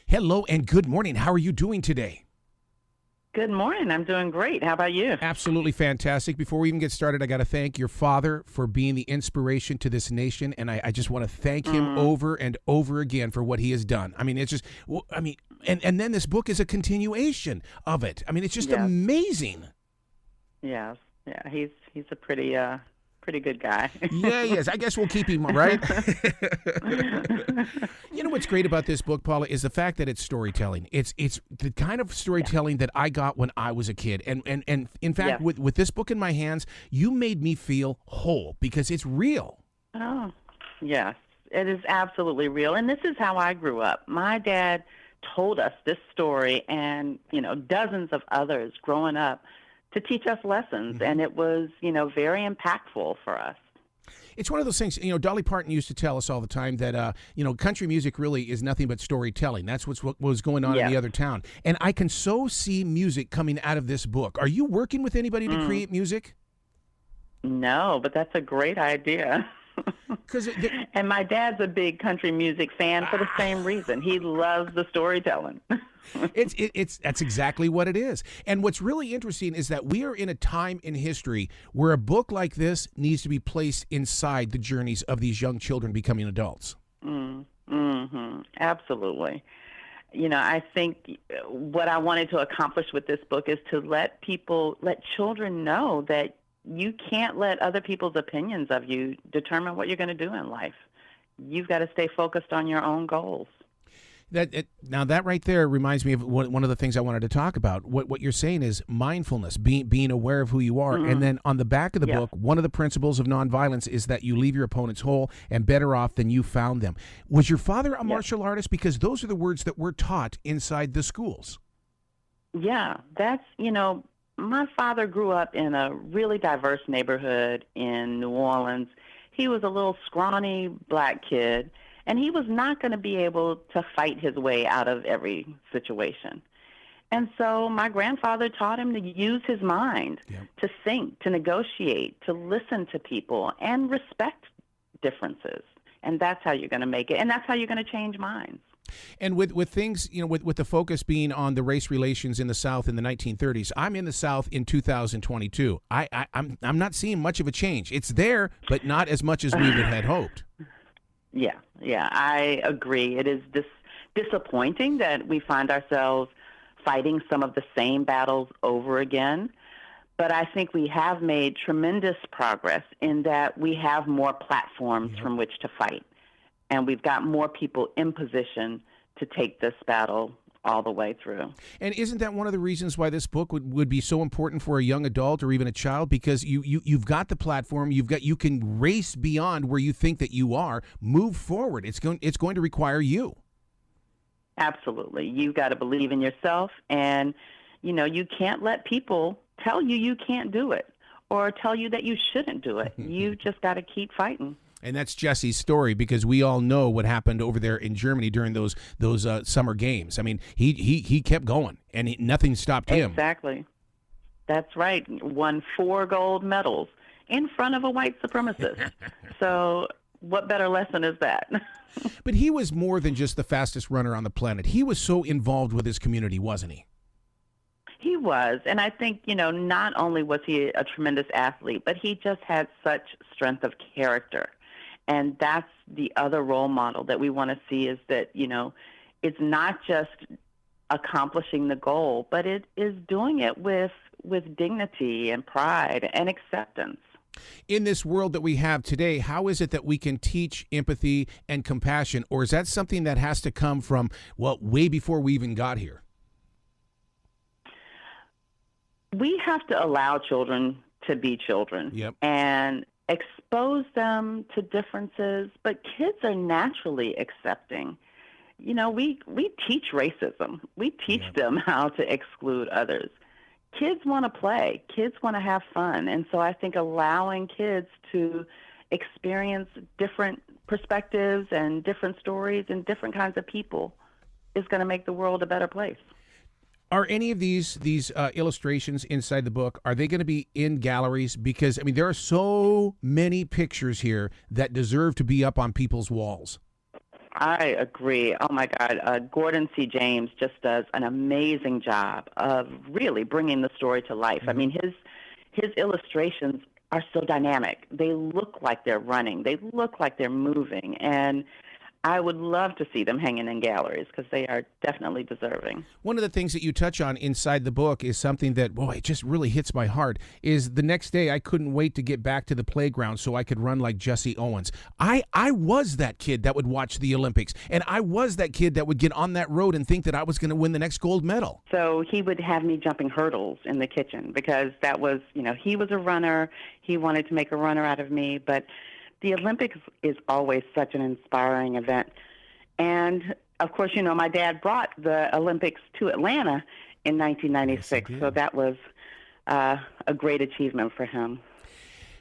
Hello and good morning. How are you doing today? Good morning. I'm doing great. How about you? Absolutely fantastic. Before we even get started, I got to thank your father for being the inspiration to this nation, and I just want to thank him over and over again for what he has done. I mean, it's just, and then this book is a continuation of it. I mean, it's just Yes. amazing. Yes. Yeah. He's a pretty good guy. Yeah, yes. I guess we'll keep him, right? You know what's great about this book, Paula, is the fact that it's storytelling. It's the kind of storytelling that I got when I was a kid. And in fact, Yes. with this book in my hands, you made me feel whole because it's real. Oh, yes. It is absolutely real. And this is how I grew up. My dad told us this story and, dozens of others growing up to teach us lessons. And it was, very impactful for us. It's one of those things, Dolly Parton used to tell us all the time that, country music really is nothing but storytelling. That's what was going on in the other town. And I can so see music coming out of this book. Are you working with anybody to create music? No, but that's a great idea. And my dad's a big country music fan for the same reason. He loves the storytelling. That's exactly what it is. And what's really interesting is that we are in a time in history where a book like this needs to be placed inside the journeys of these young children becoming adults. Absolutely. I think what I wanted to accomplish with this book is to let children know that you can't let other people's opinions of you determine what you're going to do in life. You've got to stay focused on your own goals. Now that right there reminds me of one of the things I wanted to talk about. What you're saying is mindfulness, being aware of who you are. And then on the back of the book, one of the principles of nonviolence is that you leave your opponents whole and better off than you found them. Was your father a martial artist? Because those are the words that were taught inside the schools. Yeah, that's, my father grew up in a really diverse neighborhood in New Orleans. He was a little scrawny black kid, and he was not going to be able to fight his way out of every situation. And so my grandfather taught him to use his mind, to think, to negotiate, to listen to people, and respect differences. And that's how you're going to make it, and that's how you're going to change minds. And with things, with the focus being on the race relations in the South in the 1930s, I'm in the South in 2022. I'm not seeing much of a change. It's there, but not as much as we had hoped. Yeah, I agree. It is disappointing that we find ourselves fighting some of the same battles over again. But I think we have made tremendous progress in that we have more platforms from which to fight. And we've got more people in position to take this battle all the way through. And isn't that one of the reasons why this book would be so important for a young adult or even a child? Because you've got the platform, you can race beyond where you think that you are, move forward. It's going to require you. Absolutely. You've got to believe in yourself, and you can't let people tell you can't do it or tell you that you shouldn't do it. You just got to keep fighting. And that's Jesse's story, because we all know what happened over there in Germany during those summer games. I mean, he kept going, and nothing stopped him. Exactly. That's right. Won 4 gold medals in front of a white supremacist. So what better lesson is that? But he was more than just the fastest runner on the planet. He was so involved with his community, wasn't he? He was. And I think, not only was he a tremendous athlete, but he just had such strength of character. And that's the other role model that we want to see, is that, it's not just accomplishing the goal, but it is doing it with dignity and pride and acceptance. In this world that we have today, how is it that we can teach empathy and compassion? Or is that something that has to come from, way before we even got here? We have to allow children to be children. And expose them to differences, but kids are naturally accepting. We teach racism. We teach them how to exclude others. Kids want to play. Kids want to have fun. And so I think allowing kids to experience different perspectives and different stories and different kinds of people is going to make the world a better place. Are any of these illustrations inside the book, are they going to be in galleries? Because, there are so many pictures here that deserve to be up on people's walls. I agree. Oh, my God. Gordon C. James just does an amazing job of really bringing the story to life. I mean, his illustrations are so dynamic. They look like they're running. They look like they're moving. And I would love to see them hanging in galleries because they are definitely deserving. One of the things that you touch on inside the book is something that, boy, it just really hits my heart, is the next day I couldn't wait to get back to the playground so I could run like Jesse Owens. I was that kid that would watch the Olympics, and I was that kid that would get on that road and think that I was going to win the next gold medal. So he would have me jumping hurdles in the kitchen because that was, he was a runner. He wanted to make a runner out of me, but the Olympics is always such an inspiring event. And, of course, my dad brought the Olympics to Atlanta in 1996, so that was a great achievement for him.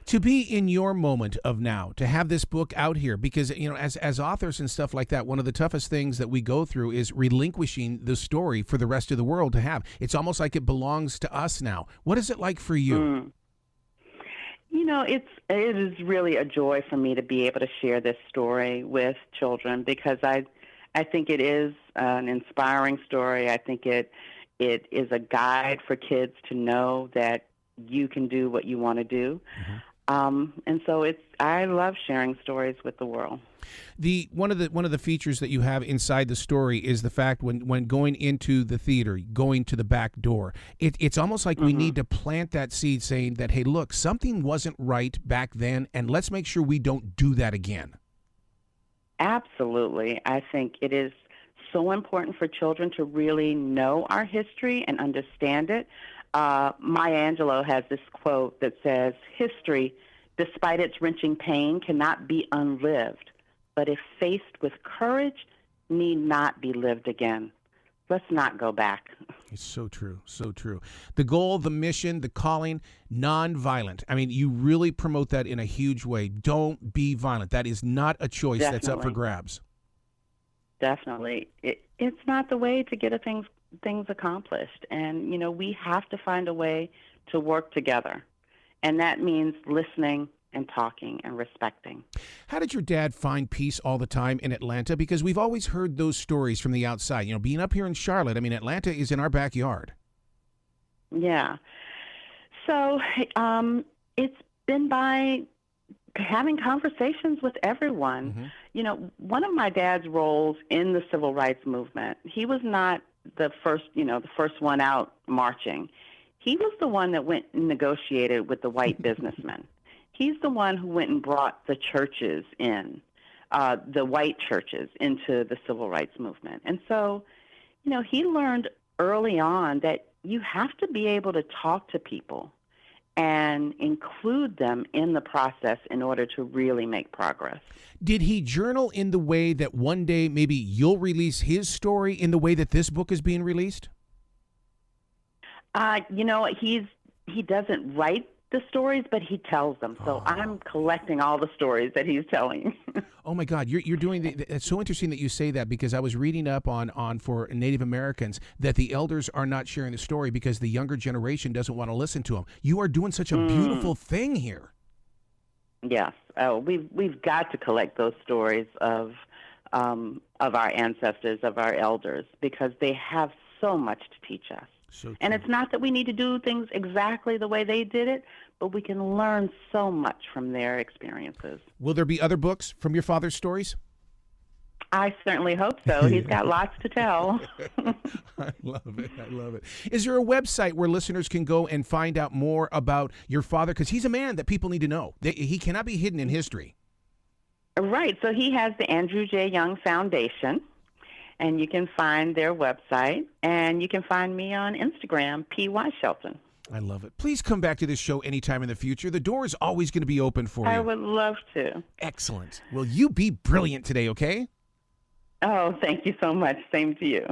To be in your moment of now, to have this book out here, because, as authors and stuff like that, one of the toughest things that we go through is relinquishing the story for the rest of the world to have. It's almost like it belongs to us now. What is it like for you? It is really a joy for me to be able to share this story with children because I think it is an inspiring story. I think it is a guide for kids to know that you can do what you want to do. And so I love sharing stories with the world. One of the features that you have inside the story is the fact when going into the theater, going to the back door, it's almost like we need to plant that seed saying that, hey, look, something wasn't right back then, and let's make sure we don't do that again. Absolutely. I think it is so important for children to really know our history and understand it. Maya Angelou has this quote that says, "History, despite its wrenching pain, cannot be unlived, but if faced with courage, need not be lived again." Let's not go back. It's so true, so true. The goal, the mission, the calling, nonviolent. I mean, you really promote that in a huge way. Don't be violent. That is not a choice that's up for grabs. Definitely. It's not the way to get things accomplished. And, we have to find a way to work together. And that means listening and talking and respecting. How did your dad find peace all the time in Atlanta? Because we've always heard those stories from the outside. Being up here in Charlotte, I mean, Atlanta is in our backyard. Yeah. So it's been by having conversations with everyone. One of my dad's roles in the civil rights movement, he was not the first one out marching. He was the one that went and negotiated with the white businessmen. He's the one who went and brought the churches in, the white churches, into the civil rights movement. And so, he learned early on that you have to be able to talk to people and include them in the process in order to really make progress. Did he journal in the way that one day maybe you'll release his story in the way that this book is being released? He doesn't write the stories, but he tells them. So I'm collecting all the stories that he's telling. Oh my God, you're doing it's so interesting that you say that, because I was reading up on for Native Americans that the elders are not sharing the story because the younger generation doesn't want to listen to them. You are doing such a beautiful thing here. Yes, we've got to collect those stories of our ancestors, of our elders, because they have so much to teach us. And it's not that we need to do things exactly the way they did it, but we can learn so much from their experiences. Will there be other books from your father's stories? I certainly hope so. He's got lots to tell. I love it. I love it. Is there a website where listeners can go and find out more about your father? Because he's a man that people need to know. He cannot be hidden in history. Right. So he has the Andrew J. Young Foundation. And you can find their website, and you can find me on Instagram, P.Y. Shelton. I love it. Please come back to this show anytime in the future. The door is always going to be open for you. I would love to. Excellent. Well, you be brilliant today, okay? Oh, thank you so much. Same to you.